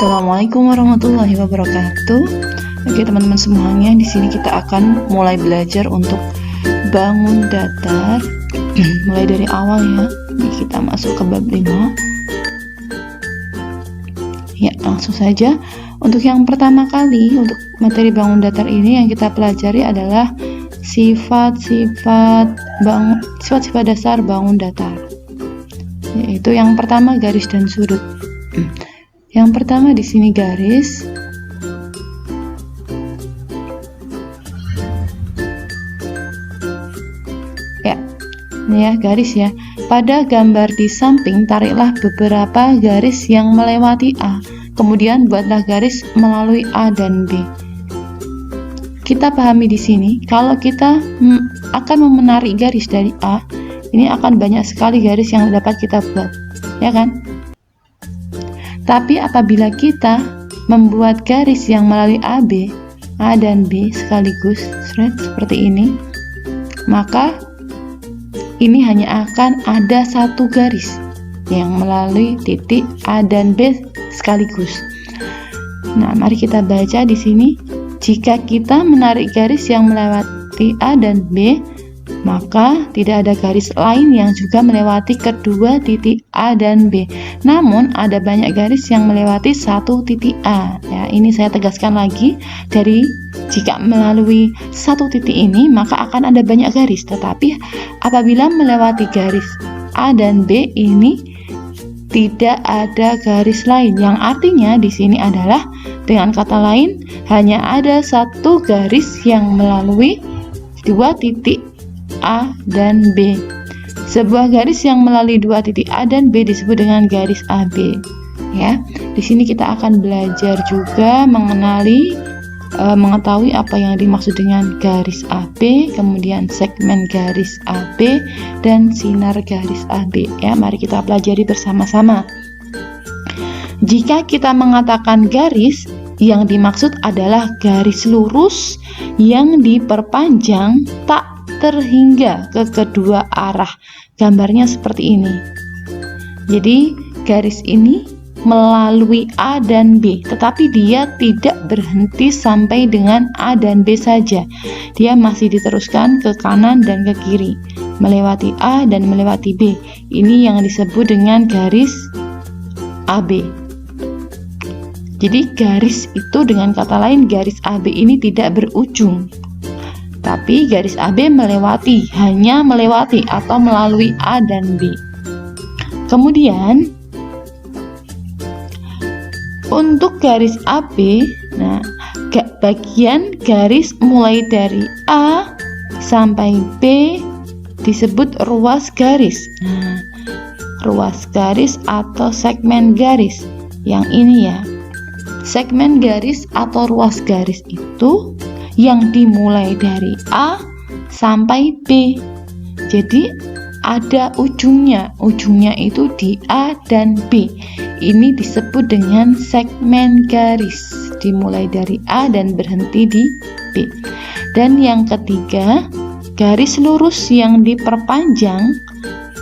Assalamualaikum warahmatullahi wabarakatuh. Oke teman-teman semuanya, di sini kita akan mulai belajar untuk bangun datar. Mulai dari awal ya. Ini kita masuk ke bab 5. Ya, langsung saja. Untuk yang pertama kali, untuk materi bangun datar ini yang kita pelajari adalah sifat-sifat dasar bangun datar. Yaitu yang pertama garis dan sudut. Yang pertama di sini garis. Ya, ini ya garis ya. Pada gambar di samping tariklah beberapa garis yang melewati A. Kemudian buatlah garis melalui A dan B. Kita pahami di sini, kalau kita akan menarik garis dari A, ini akan banyak sekali garis yang dapat kita buat, ya kan? Tapi apabila kita membuat garis yang melalui AB, A dan B sekaligus, seperti ini, maka ini hanya akan ada satu garis yang melalui titik A dan B sekaligus. Nah, mari kita baca di sini. Jika kita menarik garis yang melewati A dan B, maka tidak ada garis lain yang juga melewati kedua titik A dan B. Namun ada banyak garis yang melewati satu titik A. Ya, ini saya tegaskan lagi, dari jika melalui satu titik ini maka akan ada banyak garis. Tetapi apabila melewati garis A dan B ini tidak ada garis lain, yang artinya di sini adalah dengan kata lain hanya ada satu garis yang melalui dua titik A dan B. Sebuah garis yang melalui dua titik A dan B disebut dengan garis AB. Ya, di sini kita akan belajar juga mengetahui apa yang dimaksud dengan garis AB, kemudian segmen garis AB dan sinar garis AB. Ya, mari kita pelajari bersama-sama. Jika kita mengatakan garis, yang dimaksud adalah garis lurus yang diperpanjang tak terhingga ke kedua arah. Gambarnya seperti ini. Jadi garis ini melalui A dan B, tetapi dia tidak berhenti sampai dengan A dan B saja. Dia masih diteruskan ke kanan dan ke kiri, melewati A dan melewati B. Ini yang disebut dengan garis AB. Jadi garis itu dengan kata lain garis AB ini tidak berujung. Tapi garis AB hanya melewati atau melalui A dan B. Kemudian untuk garis AB, nah bagian garis mulai dari A sampai B disebut ruas garis. Nah, ruas garis atau segmen garis yang ini ya. Segmen garis atau ruas garis itu yang dimulai dari A sampai B. Jadi ada ujungnya itu di A dan B. Ini disebut dengan segmen garis, dimulai dari A dan berhenti di B. Dan yang ketiga, garis lurus yang diperpanjang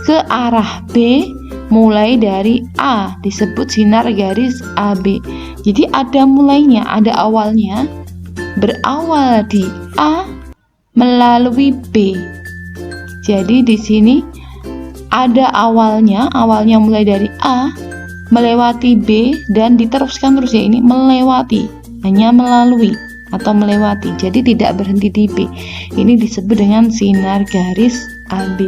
ke arah B mulai dari A disebut sinar garis AB. Jadi ada mulainya, ada awalnya, berawal di A melalui B. Jadi di sini ada awalnya mulai dari A melewati B dan diteruskan terus ya, ini melewati, hanya melalui atau melewati. Jadi tidak berhenti di B. Ini disebut dengan sinar garis AB.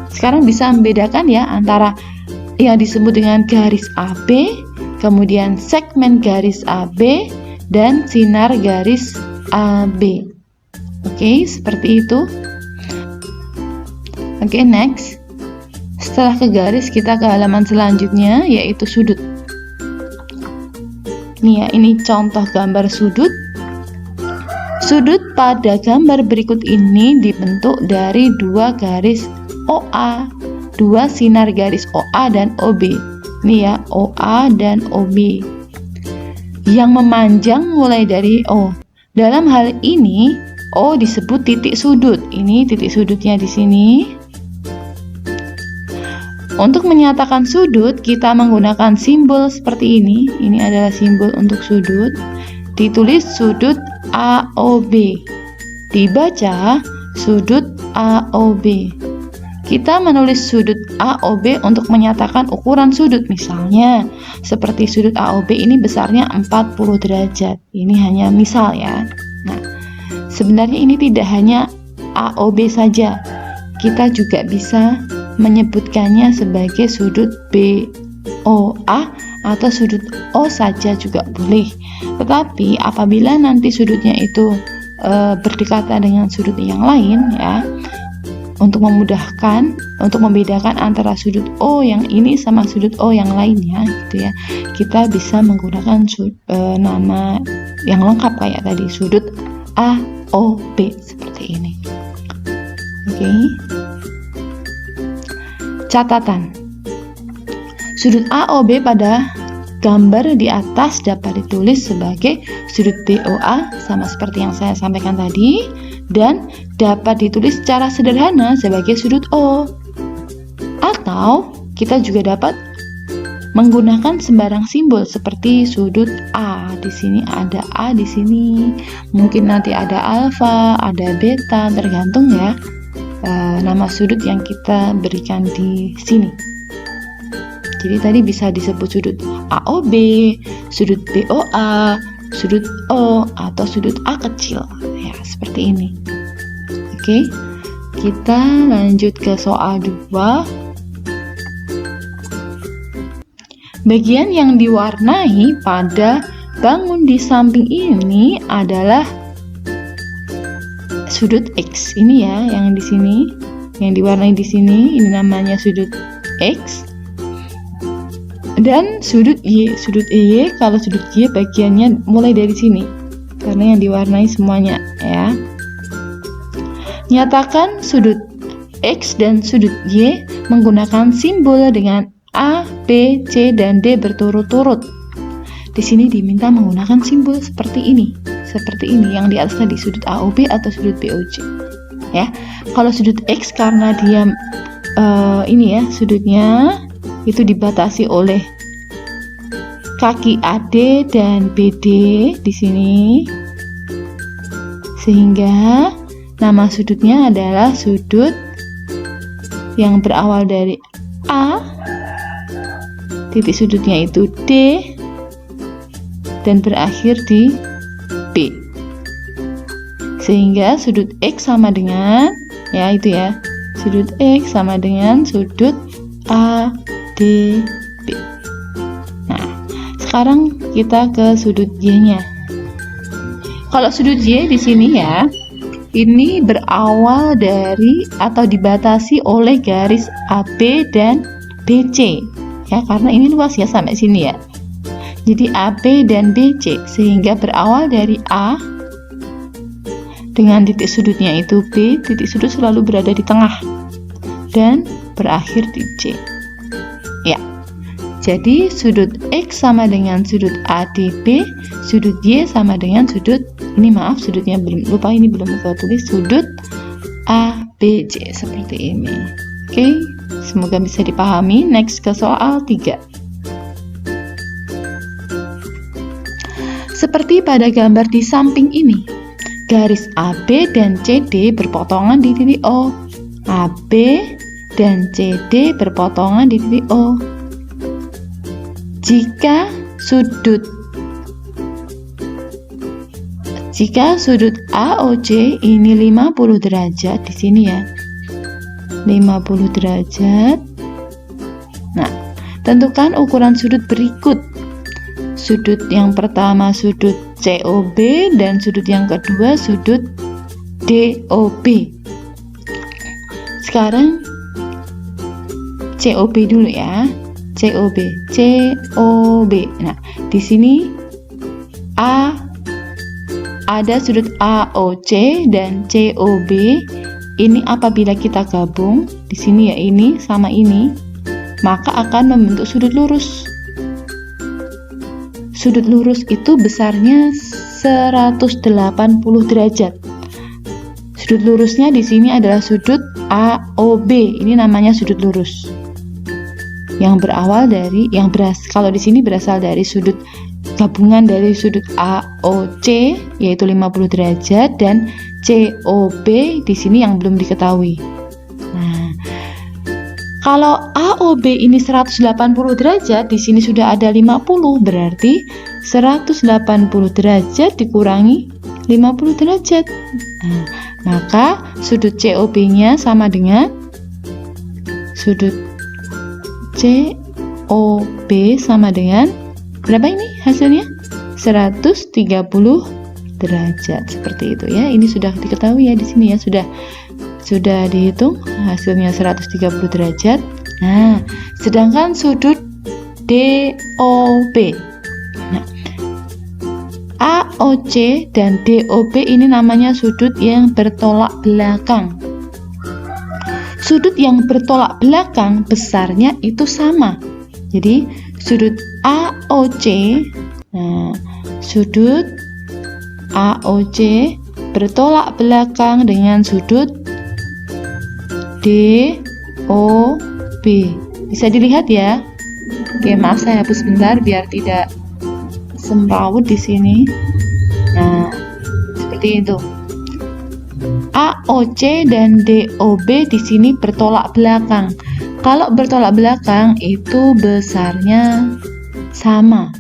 Sekarang bisa membedakan ya antara yang disebut dengan garis AB, kemudian segmen garis AB dan sinar garis AB. Oke, seperti itu. Oke, next. Setelah ke garis, kita ke halaman selanjutnya, yaitu sudut. Nih ya, ini contoh gambar sudut. Sudut pada gambar berikut ini dibentuk dari dua garis OA, dua sinar garis OA dan OB. Ini ya, OA dan OB yang memanjang mulai dari O. Dalam hal ini O disebut titik sudut. Ini titik sudutnya di sini. Untuk menyatakan sudut, kita menggunakan simbol seperti ini. Ini adalah simbol untuk sudut. Ditulis sudut AOB. Dibaca sudut AOB. Kita menulis sudut AOB untuk menyatakan ukuran sudut. Misalnya, seperti sudut AOB ini besarnya 40 derajat. Ini hanya misal ya. Nah, sebenarnya ini tidak hanya AOB saja. Kita juga bisa menyebutkannya sebagai sudut BOA atau sudut O saja juga boleh. Tetapi apabila nanti sudutnya itu berdekatan dengan sudut yang lain ya, untuk memudahkan, untuk membedakan antara sudut O yang ini sama sudut O yang lainnya gitu ya, kita bisa menggunakan nama yang lengkap kayak tadi, sudut AOB seperti ini. Oke. Catatan. Sudut AOB pada gambar di atas dapat ditulis sebagai sudut BOA sama seperti yang saya sampaikan tadi, dan dapat ditulis secara sederhana sebagai sudut O. Atau kita juga dapat menggunakan sembarang simbol seperti sudut A. Di sini ada A di sini. Mungkin nanti ada alfa, ada beta, tergantung ya nama sudut yang kita berikan di sini. Jadi tadi bisa disebut sudut AOB, sudut BOA, sudut O, atau sudut A kecil. Ya, seperti ini. Oke, kita lanjut ke soal 2. Bagian yang diwarnai pada bangun di samping ini adalah sudut X. Ini ya, yang di sini, yang diwarnai di sini, ini namanya sudut X. Dan sudut Y, kalau sudut Y bagiannya mulai dari sini, karena yang diwarnai semuanya ya. Nyatakan sudut X dan sudut Y menggunakan simbol dengan A, B, C, dan D berturut-turut. Di sini diminta menggunakan simbol seperti ini yang di atas tadi, sudut AOB atau sudut BOC. Ya, kalau sudut X karena dia ini ya, sudutnya itu dibatasi oleh kaki AD dan BD di sini, sehingga nama sudutnya adalah sudut yang berawal dari A, titik sudutnya itu D, dan berakhir di B. Sehingga sudut X sama dengan, ya itu ya, sudut X sama dengan sudut ADB. Nah, sekarang kita ke sudut Y-nya. Kalau sudut Y di sini ya, ini berawal dari atau dibatasi oleh garis AB dan BC. Ya, karena ini luas ya sampai sini ya. Jadi AB dan BC, sehingga berawal dari A dengan titik sudutnya itu B, titik sudut selalu berada di tengah dan berakhir di C. Ya. Jadi sudut X sama dengan sudut ADB, sudut Y sama dengan sudut, ini maaf sudutnya belum, lupa ini belum saya tulis, sudut ABC seperti ini. Oke, semoga bisa dipahami. Next ke soal 3. Seperti pada gambar di samping ini, garis AB dan CD berpotongan di titik O. AB dan CD berpotongan di titik O. Jika sudut AOC ini 50 derajat di sini ya. 50 derajat. Nah, tentukan ukuran sudut berikut. Sudut yang pertama sudut COB dan sudut yang kedua sudut DOB. Sekarang COB dulu ya. COB. Nah, di sini ada sudut AOC dan COB. Ini apabila kita gabung di sini ya, ini sama ini, maka akan membentuk sudut lurus. Sudut lurus itu besarnya 180 derajat. Sudut lurusnya di sini adalah sudut AOB. Ini namanya sudut lurus. yang kalau di sini berasal dari sudut gabungan dari sudut AOC yaitu 50 derajat dan COB di sini yang belum diketahui. Nah, kalau AOB ini 180 derajat, di sini sudah ada 50, berarti 180 derajat dikurangi 50 derajat. Nah, maka sudut COB-nya sama dengan sudut COB sama dengan berapa ini hasilnya? 130 derajat, seperti itu ya. Ini sudah diketahui ya di sini ya, sudah dihitung hasilnya 130 derajat. Nah, sedangkan sudut DOB. Nah, AOC dan DOB ini namanya sudut yang bertolak belakang. Sudut yang bertolak belakang besarnya itu sama. Jadi sudut AOC, nah, sudut AOC bertolak belakang dengan sudut DOB. Bisa dilihat ya. Oke, maaf saya hapus sebentar biar tidak semrawut di sini. Nah, seperti itu. AOC dan DOB di sini bertolak belakang. Kalau bertolak belakang itu besarnya sama.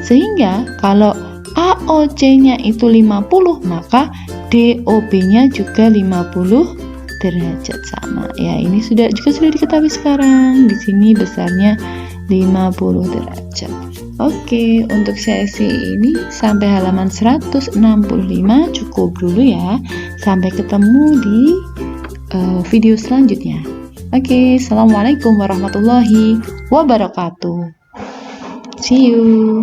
Sehingga kalau AOC-nya itu 50, maka DOB-nya juga 50 derajat sama. Ya, ini sudah diketahui sekarang. Di sini besarnya 50 derajat. Oke, untuk sesi ini sampai halaman 165 cukup dulu ya. Sampai ketemu di video selanjutnya. Oke, assalamualaikum warahmatullahi wabarakatuh. See you.